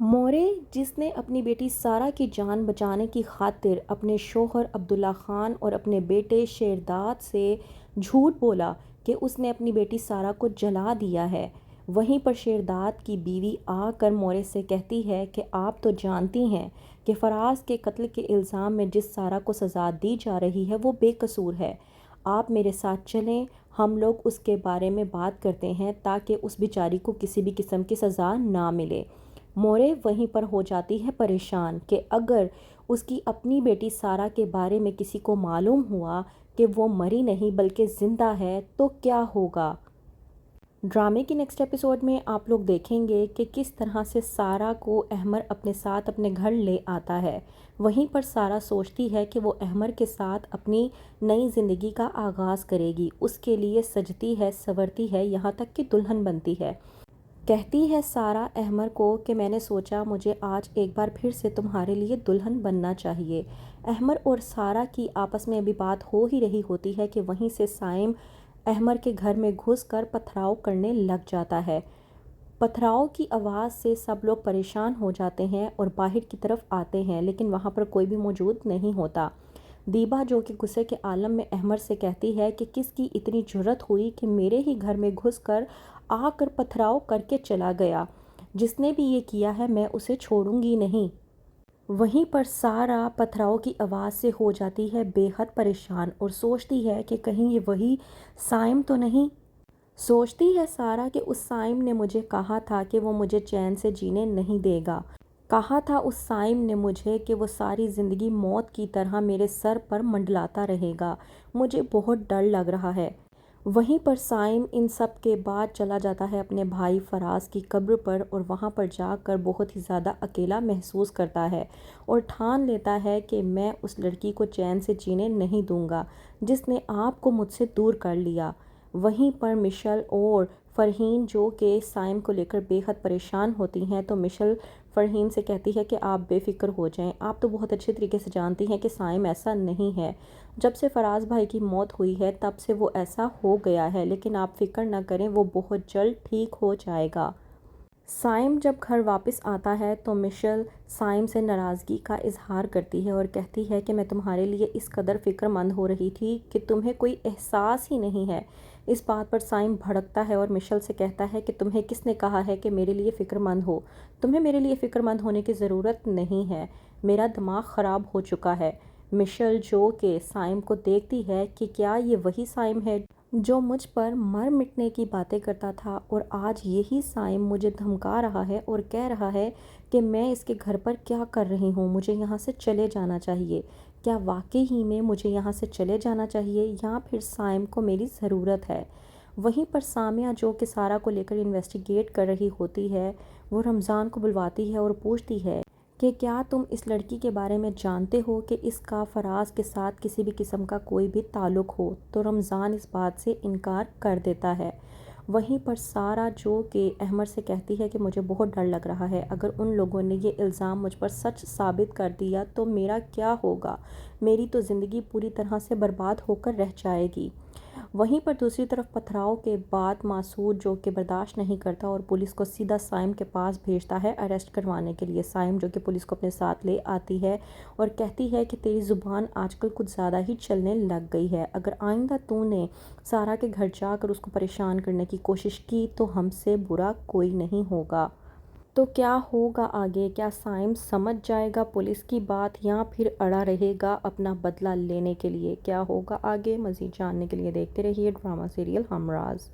مورے، جس نے اپنی بیٹی سارہ کی جان بچانے کی خاطر اپنے شوہر عبداللہ خان اور اپنے بیٹے شیرداد سے جھوٹ بولا کہ اس نے اپنی بیٹی سارہ کو جلا دیا ہے، وہیں پر شیرداد کی بیوی آ کر مورے سے کہتی ہے کہ آپ تو جانتی ہیں کہ فراز کے قتل کے الزام میں جس سارہ کو سزا دی جا رہی ہے وہ بے قصور ہے۔ آپ میرے ساتھ چلیں، ہم لوگ اس کے بارے میں بات کرتے ہیں تاکہ اس بیچاری کو کسی بھی قسم کی سزا نہ ملے۔ مورے وہیں پر ہو جاتی ہے پریشان کہ اگر اس کی اپنی بیٹی سارہ کے بارے میں کسی کو معلوم ہوا کہ وہ مری نہیں بلکہ زندہ ہے تو کیا ہوگا۔ ڈرامے کی نیکسٹ ایپیسوڈ میں آپ لوگ دیکھیں گے کہ کس طرح سے سارہ کو احمر اپنے ساتھ اپنے گھر لے آتا ہے۔ وہیں پر سارہ سوچتی ہے کہ وہ احمر کے ساتھ اپنی نئی زندگی کا آغاز کرے گی، اس کے لیے سجتی ہے، سنورتی ہے، یہاں تک کہ دلہن بنتی ہے۔ کہتی ہے سارہ احمر کو کہ میں نے سوچا مجھے آج ایک بار پھر سے تمہارے لیے دلہن بننا چاہیے۔ احمر اور سارہ کی آپس میں ابھی بات ہو ہی رہی ہوتی ہے کہ وہیں سے سائم احمر کے گھر میں گھس کر پتھراؤ کرنے لگ جاتا ہے۔ پتھراؤ کی آواز سے سب لوگ پریشان ہو جاتے ہیں اور باہر کی طرف آتے ہیں، لیکن وہاں پر کوئی بھی موجود نہیں ہوتا۔ دیبا جو کہ غصے کے عالم میں احمر سے کہتی ہے کہ کس کی اتنی جرأت ہوئی کہ میرے ہی گھر میں گھس کر آ کر پتھراؤ کر کے چلا گیا، جس نے بھی یہ کیا ہے میں اسے چھوڑوں گی نہیں۔ وہیں پر سارہ پتھراؤ کی آواز سے ہو جاتی ہے بے حد پریشان اور سوچتی ہے کہ کہیں یہ وہی سائم تو نہیں۔ سوچتی ہے سارہ کہ اس سائم نے مجھے کہا تھا کہ وہ مجھے چین سے جینے نہیں دے گا، کہا تھا اس سائم نے مجھے کہ وہ ساری زندگی موت کی طرح میرے سر پر منڈلاتا رہے گا، مجھے بہت ڈر لگ رہا ہے۔ وہیں پر سائم ان سب کے بعد چلا جاتا ہے اپنے بھائی فراز کی قبر پر اور وہاں پر جا کر بہت ہی زیادہ اکیلا محسوس کرتا ہے اور ٹھان لیتا ہے کہ میں اس لڑکی کو چین سے جینے نہیں دوں گا جس نے آپ کو مجھ سے دور کر لیا۔ وہیں پر مشل اور فرحین جو کہ سائم کو لے کر بے حد پریشان ہوتی ہیں تو مشل فرحین سے کہتی ہے کہ آپ بے فکر ہو جائیں، آپ تو بہت اچھے طریقے سے جانتی ہیں کہ سائم ایسا نہیں ہے، جب سے فراز بھائی کی موت ہوئی ہے تب سے وہ ایسا ہو گیا ہے، لیکن آپ فکر نہ کریں وہ بہت جلد ٹھیک ہو جائے گا۔ سائم جب گھر واپس آتا ہے تو مشل سائم سے ناراضگی کا اظہار کرتی ہے اور کہتی ہے کہ میں تمہارے لیے اس قدر فکر مند ہو رہی تھی کہ تمہیں کوئی احساس ہی نہیں ہے۔ اس بات پر سائم بھڑکتا ہے اور مشل سے کہتا ہے کہ تمہیں کس نے کہا ہے کہ میرے لیے فکر مند ہو، تمہیں میرے لیے فکر مند ہونے کی ضرورت نہیں ہے، میرا دماغ خراب ہو چکا ہے۔ مشل جو کہ سائم کو دیکھتی ہے کہ کیا یہ وہی سائم ہے جو مجھ پر مر مٹنے کی باتیں کرتا تھا اور آج یہی سائم مجھے دھمکا رہا ہے اور کہہ رہا ہے کہ میں اس کے گھر پر کیا کر رہی ہوں، مجھے یہاں سے چلے جانا چاہیے۔ کیا واقعی ہی میں مجھے یہاں سے چلے جانا چاہیے یا پھر سائم کو میری ضرورت ہے؟ وہیں پر سامیہ جو کہ سارہ کو لے کر انویسٹیگیٹ کر رہی ہوتی ہے وہ رمضان کو بلواتی ہے اور پوچھتی ہے کہ کیا تم اس لڑکی کے بارے میں جانتے ہو کہ اس کا فراز کے ساتھ کسی بھی قسم کا کوئی بھی تعلق ہو؟ تو رمضان اس بات سے انکار کر دیتا ہے۔ وہیں پر سارہ جو کہ احمر سے کہتی ہے کہ مجھے بہت ڈر لگ رہا ہے، اگر ان لوگوں نے یہ الزام مجھ پر سچ ثابت کر دیا تو میرا کیا ہوگا، میری تو زندگی پوری طرح سے برباد ہو کر رہ جائے گی۔ وہیں پر دوسری طرف پتھراؤ کے بعد مسعود جو کہ برداشت نہیں کرتا اور پولیس کو سیدھا سائم کے پاس بھیجتا ہے اریسٹ کروانے کے لیے۔ سائم جو کہ پولیس کو اپنے ساتھ لے آتی ہے اور کہتی ہے کہ تیری زبان آج کل کچھ زیادہ ہی چلنے لگ گئی ہے، اگر آئندہ تو نے سارہ کے گھر جا کر اس کو پریشان کرنے کی کوشش کی تو ہم سے برا کوئی نہیں ہوگا۔ تو کیا ہوگا آگے؟ کیا سائم سمجھ جائے گا پولیس کی بات یا پھر اڑا رہے گا اپنا بدلہ لینے کے لیے؟ کیا ہوگا آگے؟ مزید جاننے کے لیے دیکھتے رہیے ڈرامہ سیریل ہمراز۔